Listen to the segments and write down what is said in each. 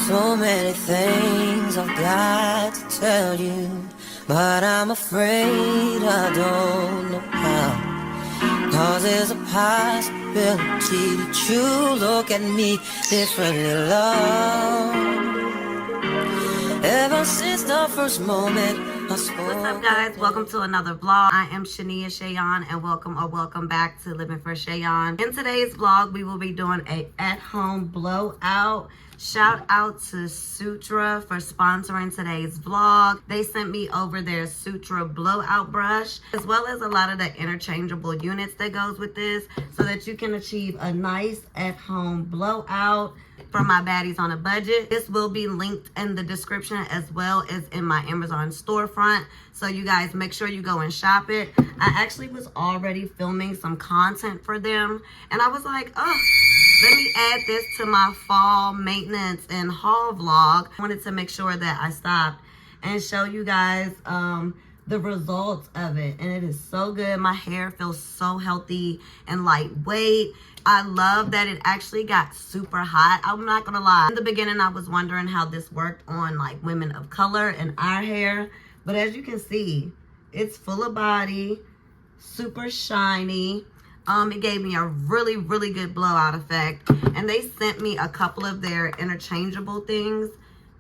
So many things I've got to tell you, but I'm afraid I don't know how. Cause there's a possibility that you look at me differently, love. Ever since the first moment I spoke. What's up, guys? Welcome to another vlog. I am Shania Shayon, and welcome back to Living for Shayon. In today's vlog, we will be doing a at-home blowout. Shout out to Sutra for sponsoring today's vlog. They sent me over their Sutra blowout brush, as well as a lot of the interchangeable units that goes with this, so that you can achieve a nice at-home blowout for my baddies on a budget. This will be linked in the description as well as in my Amazon storefront, so you guys make sure you go and shop it. I actually was already filming some content for them, and I was like, oh, let me add this to my fall maintenance and haul vlog. I wanted to make sure that I stopped and show you guys the results of it, and it is so good. My hair feels so healthy and lightweight. I love that it actually got super hot. I'm not gonna lie. In the beginning, I was wondering how this worked on like women of color and our hair. But as you can see, it's full of body, super shiny. It gave me a really, really good blowout effect. And they sent me a couple of their interchangeable things.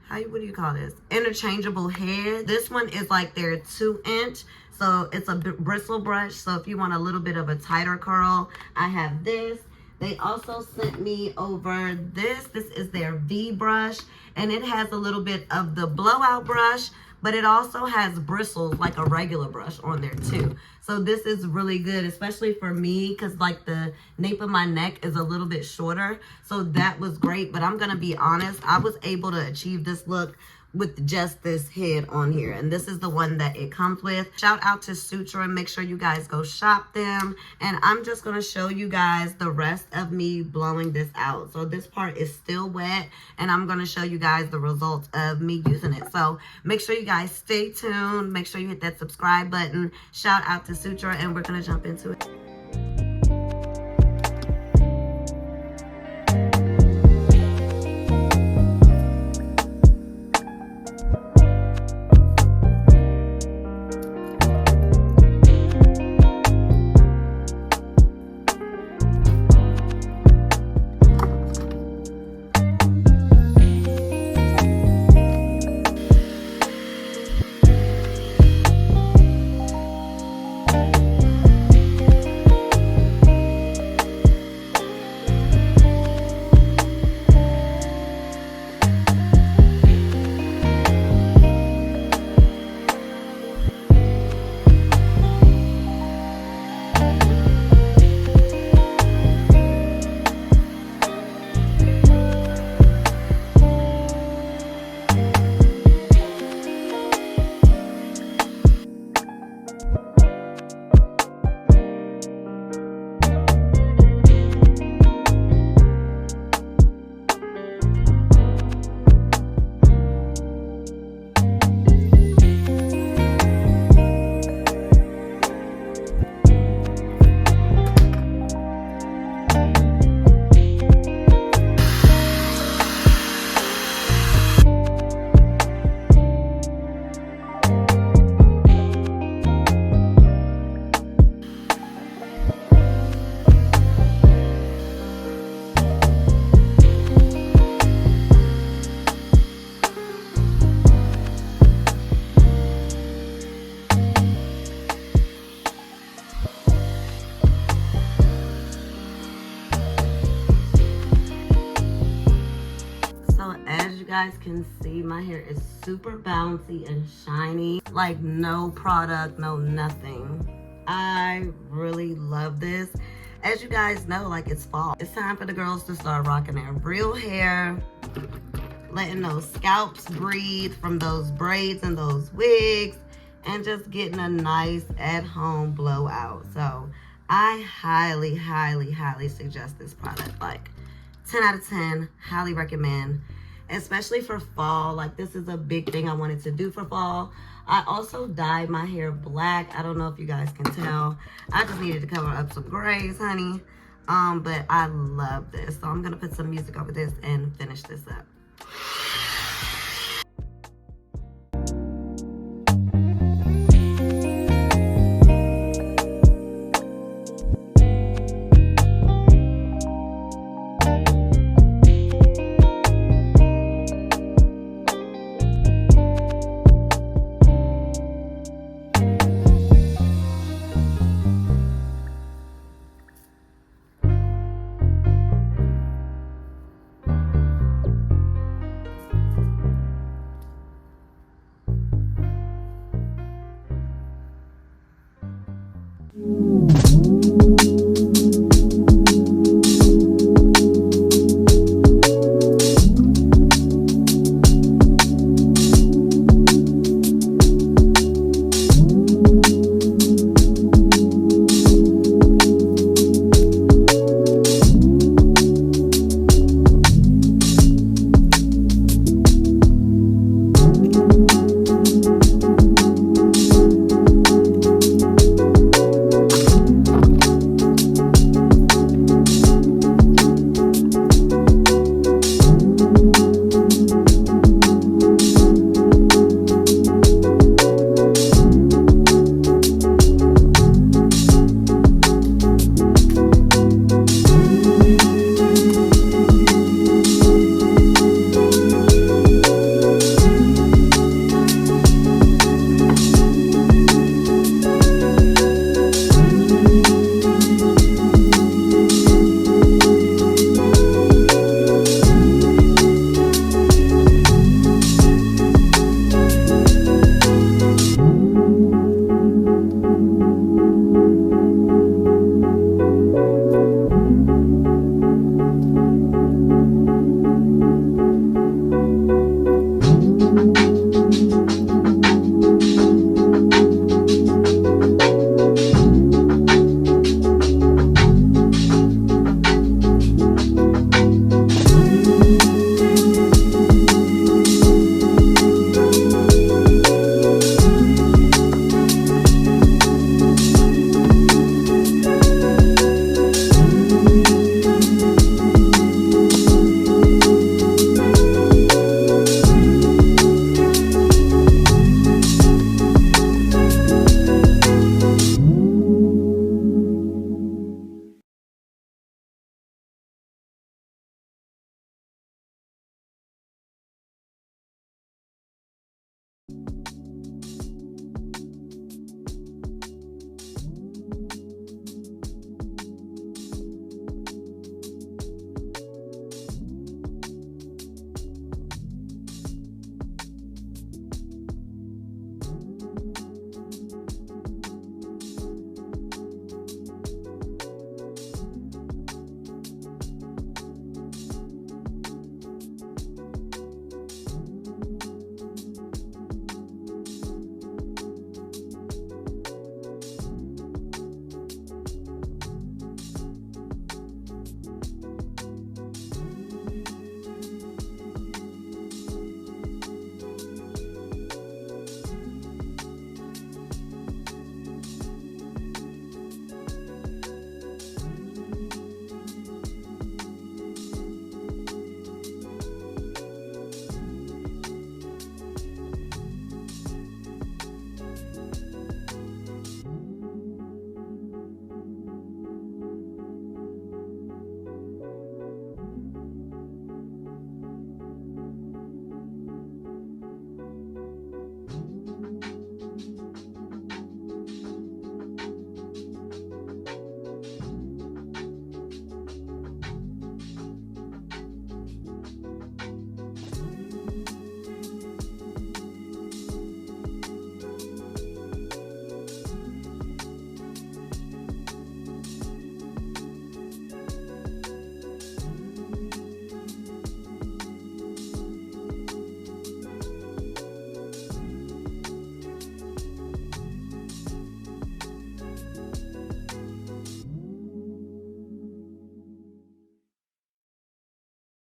What do you call this? Interchangeable hair. This one is like their 2-inch. So it's a bristle brush. So if you want a little bit of a tighter curl, I have this. They also sent me over this. This is their V brush, and it has a little bit of the blowout brush, but it also has bristles like a regular brush on there too. So this is really good, especially for me, because like the nape of my neck is a little bit shorter. So that was great, but I'm gonna be honest, I was able to achieve this look with just this head on here, and this is the one that it comes with. Shout out to Sutra, and make sure you guys go shop them. And I'm just gonna show you guys the rest of me blowing this out. So this part is still wet, and I'm gonna show you guys the results of me using it. So make sure you guys stay tuned, make sure you hit that subscribe button. Shout out to Sutra, and we're gonna jump into it. Guys can see my hair is super bouncy and shiny, like no product, no nothing. I really love this. As you guys know, like it's fall, it's time for the girls to start rocking their real hair, letting those scalps breathe from those braids and those wigs, and just getting a nice at-home blowout. So I highly, highly, highly suggest this product. Like 10 out of 10, highly recommend. Especially for fall. Like this is a big thing I wanted to do for fall. I also dyed my hair black. I don't know if you guys can tell. I just needed to cover up some grays, honey. But I love this. So I'm gonna put some music over this and finish this up.